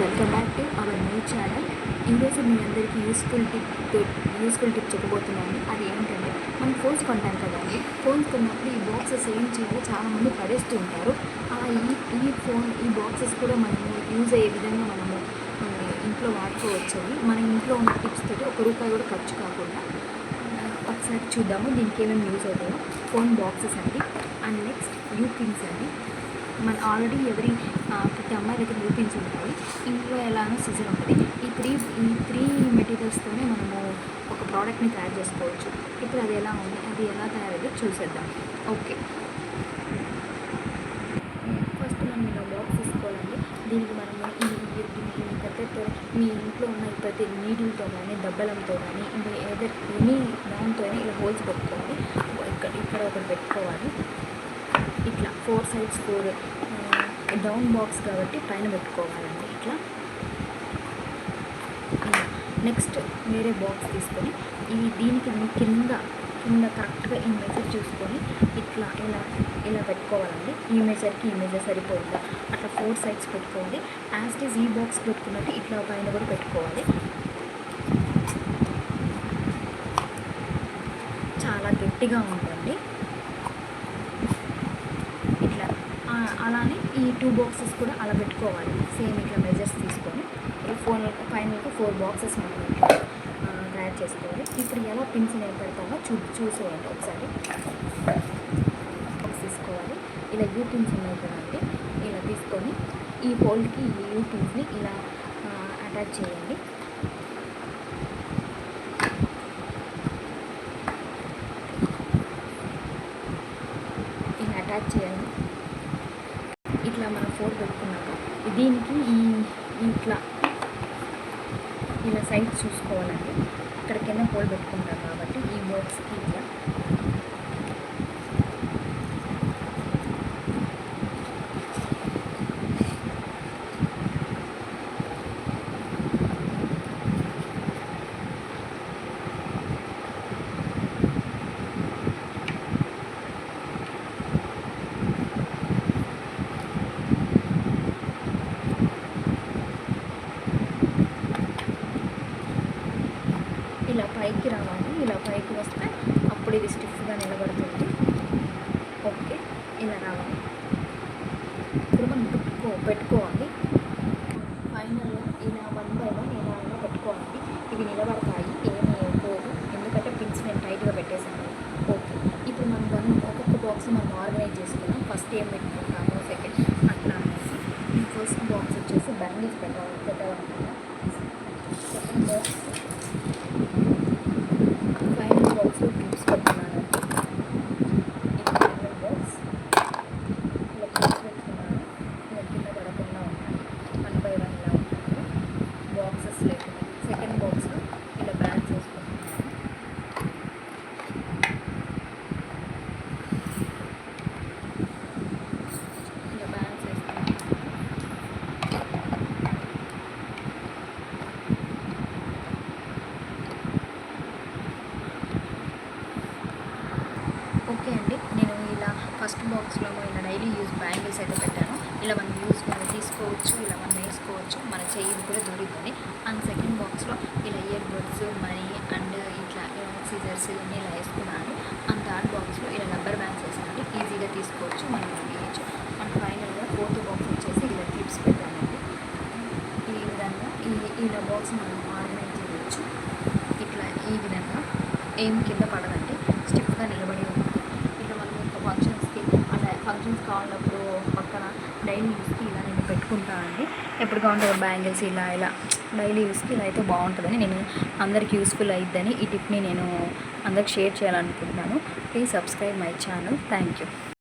Welcome back to our new channel. ఈరోజు మీ అందరికీ useful tip చెప్పబోతున్నాను. అది ఏంటంటే, మనం ఫోన్స్ కొంటాం కదండి. ఫోన్స్ కొన్నప్పుడు ఈ బాక్సెస్ ఏం చేయాలో చాలామంది పడేస్తూ ఉంటారు. ఈ బాక్సెస్ కూడా మనము యూజ్ అయ్యే విధంగా మనము ఇంట్లో వాడుకోవచ్చు. మన ఇంట్లో ఉన్న టిప్స్ తోటి ₹1 కూడా ఖర్చు కాకుండా. ఒకసారి చూద్దాము దీనికి ఏమేమి యూజ్ అవుతాయో. ఫోన్ బాక్సెస్ అండి, అండ్ నెక్స్ట్ పిన్స్ అండి. మన ఆల్రెడీ ప్రతి అమ్మాయి దగ్గర పిన్స్ ఉంటాయి. ఇంట్లో ఎలానో సీజర్ ఉంటుంది. ఈ త్రీ మెటీరియల్స్తోనే మనము ఒక ప్రోడక్ట్ని తయారు చేసుకోవచ్చు. ఇప్పుడు అది ఎలా తయారయ్యేదో చూసేద్దాం. ఓకే, ఫస్ట్ మనం ఇలా బాక్స్ తీసుకోవాలండి. దీనికి మనము ఈ కత్తెరతో మీ ఇంట్లో ఉన్న ప్రతి నీడిల్తో కానీ దబ్బలంతో కానీ ఇంకా ఎనీ దాంతో ఇలా హోల్స్ పెట్టుకోవాలి. ఇక్కడ ఒకటి పెట్టుకోవాలి. ఇట్లా 4 sides 4 డౌన్ బాక్స్ కాబట్టి పైన పెట్టుకోవాలండి. ఇట్లా నెక్స్ట్ వేరే బాక్స్ తీసుకొని దీనికి కింద కరెక్ట్గా ఈ మెజర్ చూసుకొని ఇట్లా ఇలా పెట్టుకోవాలండి. ఈ మెజర్ సరిపోయిందా అట్లా 4 sides పెట్టుకోవాలి. యాజ్ ఇట్ ఈజ్ ఈ బాక్స్ పెట్టుకున్నట్టు ఇట్లా పైన కూడా పెట్టుకోవాలి. చాలా గట్టిగా ఉంటుంది. అలానే ఈ 2 boxes కూడా అలా పెట్టుకోవాలి. సేమ్ ఇట్లా మెజర్స్ తీసుకొని పైన 4 boxes మనం తయారు చేసుకోవాలి. ఇప్పుడు ఎలా పిన్స్ నేను పెడతామో చూసేయండి ఒకసారి. బాక్స్ తీసుకోవాలి. ఇలా పిన్స్ ఉన్నాయి కదండి, ఇలా తీసుకొని ఈ హోల్డ్కి ఈ పిన్స్ని ఇలా అటాచ్ చేయండి. ఇలా అటాచ్ చేయండి. ఇట్లా మనం 4 పెట్టుకున్నాక దీనికి ఇలా సైజ్ చూసుకోవాలండి. ఇక్కడ కింద హోల్ పెట్టుకుంటాం కాబట్టి ఈ బాక్స్కి ఇట్లా పైకి రావాలి. ఇలా పైకి వస్తే అప్పుడు ఇది స్టిఫ్గా నిలబడుతుంది. ఓకే, ఇలా రావాలి. ఇప్పుడు మనం పెట్టుకోవాలి. ఫైనల్గా ఇలా 1 by 1 ఇలా పెట్టుకోవాలి. ఇవి నిలబడతాయి, ఏమీ పోదు, ఎందుకంటే పిన్స్ నేను టైట్గా పెట్టేసాను. ఓకే, ఇప్పుడు మనం ఒక్కొక్క బాక్స్ మనం ఆర్గనైజ్ చేసుకున్నాం. ఫస్ట్ ఏం పెట్టుకుంటాము, సెకండ్ అట్లా అనేసి. ఫస్ట్ బాక్స్ వచ్చేసి బ్యాంగిల్స్ పెట్టాలన్నమాట. సెకండ్ బాక్స్ క్లిప్స్ పెట్టుకున్నాను. ఫైనల్ బాక్స్ ఇలా క్లిప్స్ పెట్టుకున్నాను. ఇలా కింద పడకుండా ఉంటాయి. 1 by 1 ఇలా ఉంటాయి బాక్సెస్ లేకుండా. సెకండ్ బాక్స్లో ఇలా బ్యాండ్స్ వేసుకుంటున్నాను. ఇలా బ్యాండ్స్ వేసుకుంటున్నాను. ఓకే అండి, నేను ఇలా ఫస్ట్ బాక్స్లో ఇలా డైలీ యూజ్ బ్యాంగిల్స్ అయితే పెట్టాను. ఇలా మనం తీసుకోవచ్చు, ఇలా మనం వేసుకోవచ్చు, మన చెయ్యి కూడా దొరుకుతుంది. అండ్ సెకండ్ బాక్స్లో ఇలా ఇయర్ బడ్స్ మనీ అండ్ ఇట్లా సీజర్స్ ఇవన్నీ ఇలా వేసుకున్నాను. అండ్ థర్డ్ బాక్స్లో ఇలా రబ్బర్ బ్యాండ్స్ వేసానండి. ఈజీగా తీసుకోవచ్చు, మనం వేయచ్చు. అండ్ ఫైనల్గా ఫోర్త్ బాక్స్ వచ్చేసి ఇలా క్లిప్స్ పెట్టానండి. ఈ విధంగా ఇలా బాక్స్ మనం ఆర్గనైజ్ చేయవచ్చు. ఇట్లా ఈ విధంగా ఏం కింద పడదండి, స్టిఫ్గా నిలబడి ఉంటుంది. ఫంక్షన్స్ కావాలన్నప్పుడు పక్కన డైలీ యూస్కి ఇలా నేను పెట్టుకుంటానండి. ఎప్పుడు కావాలంటే బ్యాంగిల్స్ ఇలా డైలీ యూస్కి ఇలా అయితే బాగుంటుందని, నేను అందరికి యూస్ఫుల్ అయిద్దని ఈ టిప్ని నేను అందరికి షేర్ చేయాలనుకుంటున్నాను. Please subscribe my channel. Thank you.